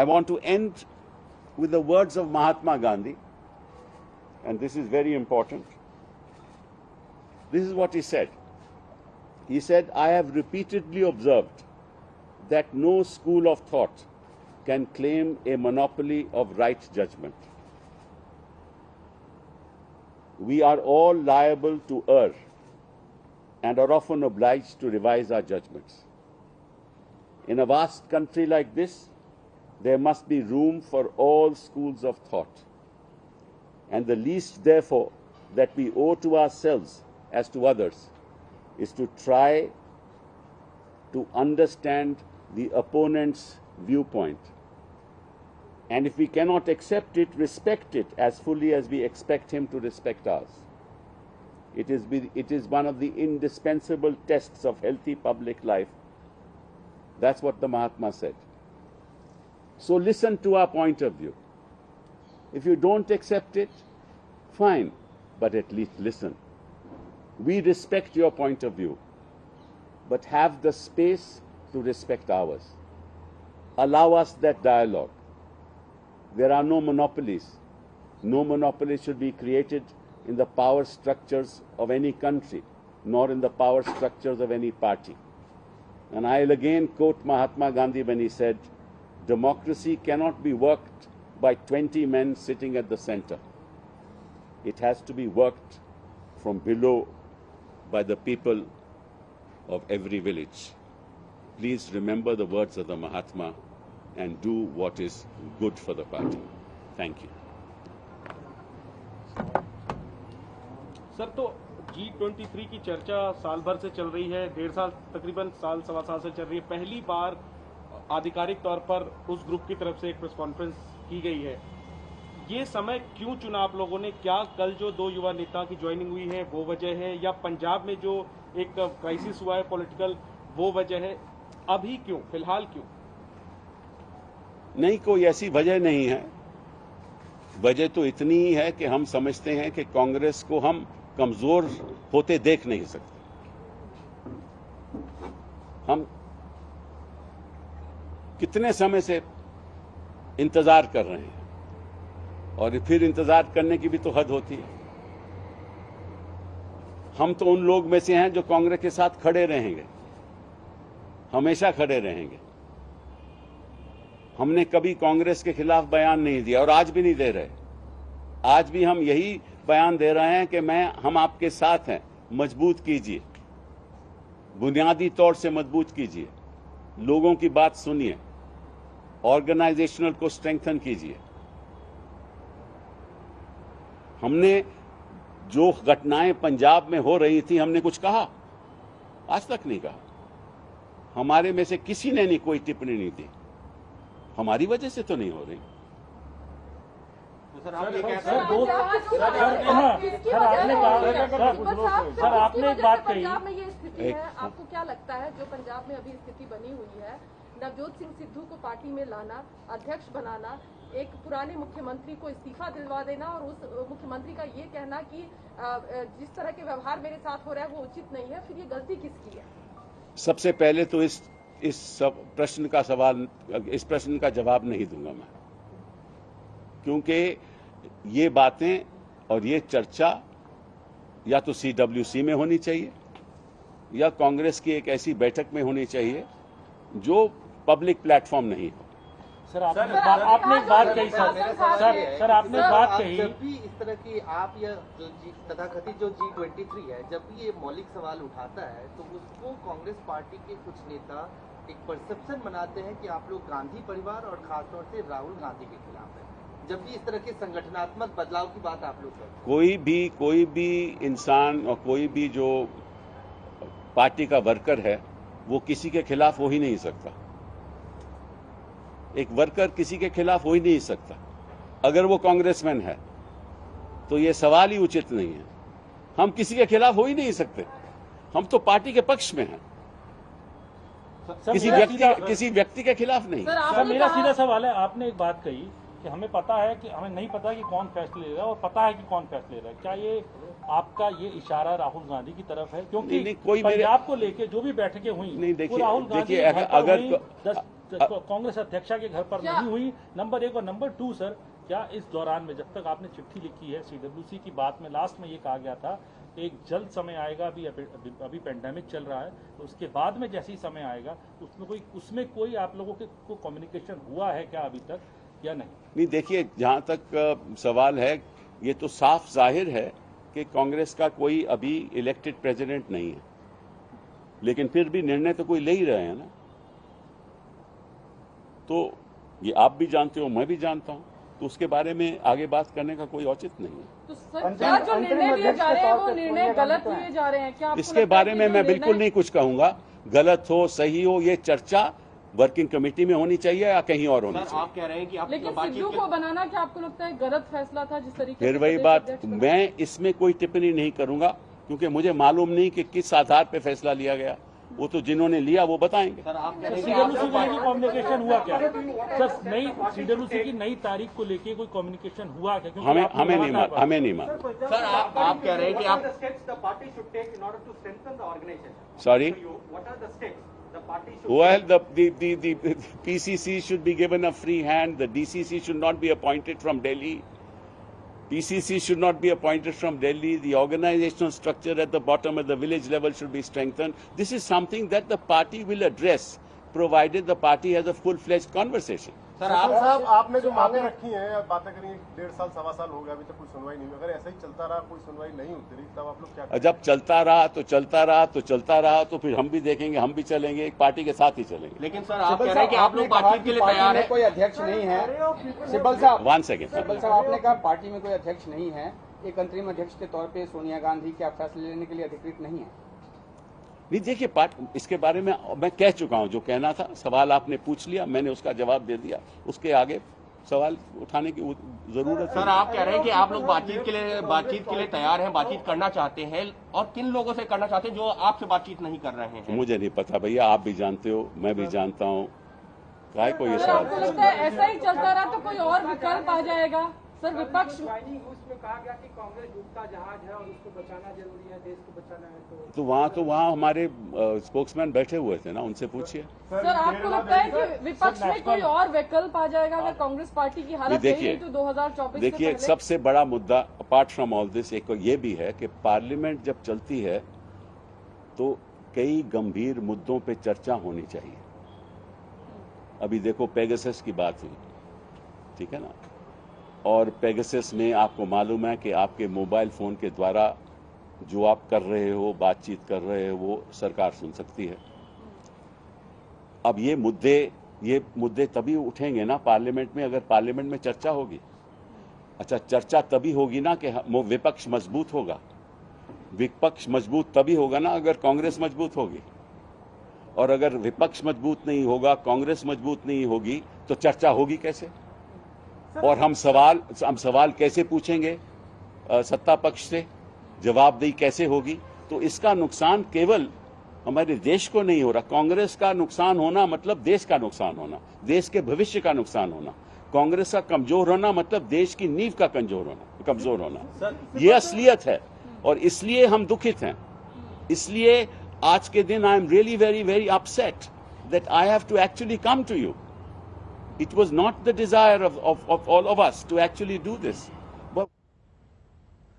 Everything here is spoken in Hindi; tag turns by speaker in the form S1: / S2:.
S1: I want to end with the words of Mahatma Gandhi, and this is very important. This is what he said. He said, "I have repeatedly observed that no school of thought can claim a monopoly of right judgment. We are all liable to err and are often obliged to revise our judgments. In a vast country like this, there must be room for all schools of thought. And the least, therefore, that we owe to ourselves as to others is to try to understand the opponent's viewpoint. And if we cannot accept it, respect it as fully as we expect him to respect ours. It is one of the indispensable tests of healthy public life." That's what the Mahatma said. So listen to our point of view. If you don't accept it, fine, but at least listen. We respect your point of view, but have the space to respect ours. Allow us that dialogue. There are no monopolies. No monopoly should be created in the power structures of any country, nor in the power structures of any party. And I'll again quote Mahatma Gandhi when he said, "Democracy cannot be worked by 20 men sitting at the center. It has to be worked from below by the people of every village." Please remember the words of the Mahatma and do what is good for the party. Thank you.
S2: Sir, तो G23 की चर्चा साल भर से चल रही है, डेढ़ साल, तकरीबन साल सवा साल से चल रही है। पहली बार आधिकारिक तौर पर उस ग्रुप की तरफ से एक प्रेस कॉन्फ्रेंस की गई है। ये समय क्यों चुना आप लोगों ने? क्या कल जो 2 युवा नेताओं की ज्वाइनिंग हुई है वो वजह है, या पंजाब में जो एक क्राइसिस हुआ है पॉलिटिकल वो वजह है? अभी क्यों, फिलहाल क्यों?
S1: नहीं, कोई ऐसी वजह नहीं है। वजह तो इतनी ही है कि हम समझते हैं कि कांग्रेस को हम कमजोर होते देख नहीं सकते। हम कितने समय से इंतजार कर रहे हैं, और फिर इंतजार करने की भी तो हद होती है। हम तो उन लोग में से हैं जो कांग्रेस के साथ खड़े रहेंगे, हमेशा खड़े रहेंगे। हमने कभी कांग्रेस के खिलाफ बयान नहीं दिया और आज भी नहीं दे रहे। आज भी हम यही बयान दे रहे हैं कि हम आपके साथ हैं, मजबूत कीजिए, बुनियादी तौर से मजबूत कीजिए, लोगों की बात सुनिए, ऑर्गेनाइजेशनल को स्ट्रेंथन कीजिए। हमने जो घटनाएं पंजाब में हो रही थी, हमने कुछ कहा? आज तक नहीं कहा। हमारे में से किसी ने नहीं कोई टिप्पणी नहीं दी। हमारी वजह से तो नहीं हो रही।
S3: सर आपने एक बात कही, पंजाब में ये स्थिति है, आपको क्या लगता है जो पंजाब में अभी स्थिति बनी हुई है, नवजोत सिंह सिद्धू को पार्टी में लाना, अध्यक्ष बनाना, एक पुराने मुख्यमंत्री को इस्तीफा दिलवा देना और उस मुख्यमंत्री का ये कहना कि जिस तरह के व्यवहार मेरे साथ हो रहा है वो उचित नहीं है, फिर ये गलती किसकी है?
S1: सबसे पहले तो इस प्रश्न का जवाब नहीं दूंगा मैं, क्योंकि ये बातें और ये चर्चा या तो CWC में होनी चाहिए या कांग्रेस की एक ऐसी बैठक में होनी चाहिए जो पब्लिक प्लेटफॉर्म नहीं हो।
S4: सर आपने एक बात कही, सर आपने एक बात कही,
S5: जब भी इस तरह की आप या जो तथाकथित जो G23 है, जब भी ये मौलिक सवाल उठाता है तो उसको कांग्रेस पार्टी के कुछ नेता एक परसेप्शन बनाते हैं कि आप लोग गांधी परिवार और खासतौर से राहुल गांधी के खिलाफ है। जब भी इस तरह के संगठनात्मक बदलाव की बात आप लोग करते हैं,
S1: कोई भी इंसान और कोई भी जो पार्टी का वर्कर है वो किसी के खिलाफ हो ही नहीं सकता। एक वर्कर किसी के खिलाफ हो ही नहीं सकता। अगर वो कांग्रेसमैन है तो ये सवाल ही उचित नहीं है। हम किसी के खिलाफ हो ही नहीं सकते। हम तो पार्टी के पक्ष में हैं, किसी व्यक्ति के खिलाफ नहीं।
S4: सर मेरा सीधा सवाल है, आपने एक बात कही कि हमें पता है कि हमें नहीं पता कि कौन फैसले ले रहा है और पता है कि कौन फैसले ले रहा है। क्या ये आपका ये इशारा राहुल गांधी की तरफ है? क्योंकि
S1: कोई
S4: पंजाब को लेके जो भी बैठकें हुई
S1: नहीं, देखिए,
S4: राहुल गांधी कांग्रेस अध्यक्षा के घर पर नहीं हुई, नंबर 1। और नंबर 2 सर, क्या इस दौरान में जब तक आपने चिट्ठी लिखी है सीडब्ल्यूसी की बात में लास्ट में ये कहा गया था एक जल्द समय आएगा, अभी पेंडेमिक चल रहा है, तो उसके बाद में जैसे ही समय आएगा उसमें कोई आप लोगों के को कम्युनिकेशन हुआ है क्या अभी तक या नहीं?
S1: देखिए, जहां तक सवाल है, ये तो साफ जाहिर है कि कांग्रेस का कोई अभी इलेक्टेड प्रेसिडेंट नहीं है, लेकिन फिर भी निर्णय तो कोई ले ही रहे हैं ना। तो ये आप भी जानते हो, मैं भी जानता हूं, तो उसके बारे में आगे बात करने का कोई औचित्य नहीं है।
S3: तो सर, क्या जो निर्णय लिए जा रहे हैं वो निर्णय गलत लिए जा रहे हैं क्या?
S1: इसके बारे में मैं बिल्कुल नहीं कुछ कहूंगा। गलत हो सही हो, ये चर्चा वर्किंग कमेटी में होनी चाहिए या कहीं और होनी चाहिए।
S2: आप कह रहे हैं कि आप
S3: लेकिन सिद्धू को बनाना क्या आपको लगता है गलत फैसला था जिस तरीके
S1: फिर वही बात, मैं इसमें कोई टिप्पणी नहीं करूंगा क्योंकि मुझे मालूम नहीं कि किस आधार पे फैसला लिया गया। वो तो जिन्होंने लिया वो बताएंगे।
S2: सर, आप कह रहे हैं
S4: सीडब्ल्यूसी के लिए कम्युनिकेशन हुआ क्या सर? नई सीडब्ल्यूसी की नई तारीख को लेके कोई कम्युनिकेशन हुआ क्या? क्योंकि
S1: हमें नहीं मालूम।
S2: सर, आप कह रहे हैं कि आप
S1: sorry, well, the PCC should be given a free hand. The DCC should not be appointed from Delhi. PCC should not be appointed from Delhi. The organizational structure at the bottom of the village level should be strengthened. This is something that the party will address, provided the party has a full-fledged conversation.
S6: Sir साहब, आपने जो मांगे रखी हैं, बातें करेंगे, 1.5 साल सवा साल हो गया, अभी तक कोई सुनवाई नहीं हुई। अगर ऐसा ही चलता रहा, कोई सुनवाई नहीं होती रही, तब आप लोग क्या करेंगे?
S1: जब चलता रहा तो फिर हम भी देखेंगे, हम भी चलेंगे, एक पार्टी के साथ ही चलेंगे।
S2: लेकिन सर, आप कह रहे हैं कि आप लोग बातचीत के लिए तैयार हैं।
S7: कोई अध्यक्ष नहीं है सिब्बल साहब।
S1: 1 सेकेंड।
S7: सिब्बल साहब, आपने कहा पार्टी में कोई अध्यक्ष नहीं है, एक अंतरिम अध्यक्ष के तौर पे सोनिया गांधी क्या फैसले लेने के लिए अधिकृत नहीं है?
S1: नहीं, देखिए, इसके बारे में मैं कह चुका हूं, जो कहना था। सवाल आपने पूछ लिया, मैंने उसका जवाब दे दिया। उसके आगे सवाल उठाने की जरूरत है।
S2: सर, आप कह रहे हैं कि आप लोग बातचीत के लिए तैयार हैं, बातचीत करना चाहते हैं, और किन लोगों से करना चाहते हैं जो आपसे बातचीत नहीं कर रहे हैं?
S1: मुझे नहीं पता भैया, आप भी जानते हो, मैं भी जानता हूँ। काय को ये
S3: आपको लगता है ऐसा ही चलता रहा तो कोई और विकल्प आ जाएगा? सर, विपक्ष
S8: उसमें कहा गया कि कांग्रेस डूबता जहाज है और उसको बचाना जरूरी है, देश को बचाना है।
S1: तो वहाँ हमारे स्पोक्समैन बैठे हुए थे ना, उनसे पूछिए।
S3: सर, आपको लगता है कि विपक्ष में कोई और विकल्प आ जाएगा अगर कांग्रेस पार्टी की हालत यही तो 2024?
S1: देखिए, सबसे बड़ा मुद्दा अपार्ट फ्रॉम ऑल दिस एक ये भी है कि पार्लियामेंट जब चलती है तो कई गंभीर मुद्दों पे चर्चा होनी चाहिए। अभी देखो, पेगासस की बात हुई, ठीक है ना, और पेगासस में आपको मालूम है कि आपके मोबाइल फोन के द्वारा जो आप कर रहे हो, बातचीत कर रहे हो, वो सरकार सुन सकती है। अब ये मुद्दे तभी उठेंगे ना पार्लियामेंट में, अगर पार्लियामेंट में चर्चा होगी। अच्छा, चर्चा तभी होगी ना कि विपक्ष मजबूत होगा। विपक्ष मजबूत तभी होगा ना अगर कांग्रेस मजबूत होगी, और अगर विपक्ष मजबूत नहीं होगा, कांग्रेस मजबूत नहीं होगी, तो चर्चा होगी कैसे? और हम सवाल कैसे पूछेंगे सत्ता पक्ष से? जवाबदेही कैसे होगी? तो इसका नुकसान केवल हमारे देश को नहीं हो रहा। कांग्रेस का नुकसान होना मतलब देश का नुकसान होना, देश के भविष्य का नुकसान होना। कांग्रेस का कमजोर होना मतलब देश की नींव का कमजोर होना। ये असलियत है, और इसलिए हम दुखित हैं। इसलिए आज के दिन I am really very very upset that I have to actually come to you. It was not the desire of all of us to actually do this.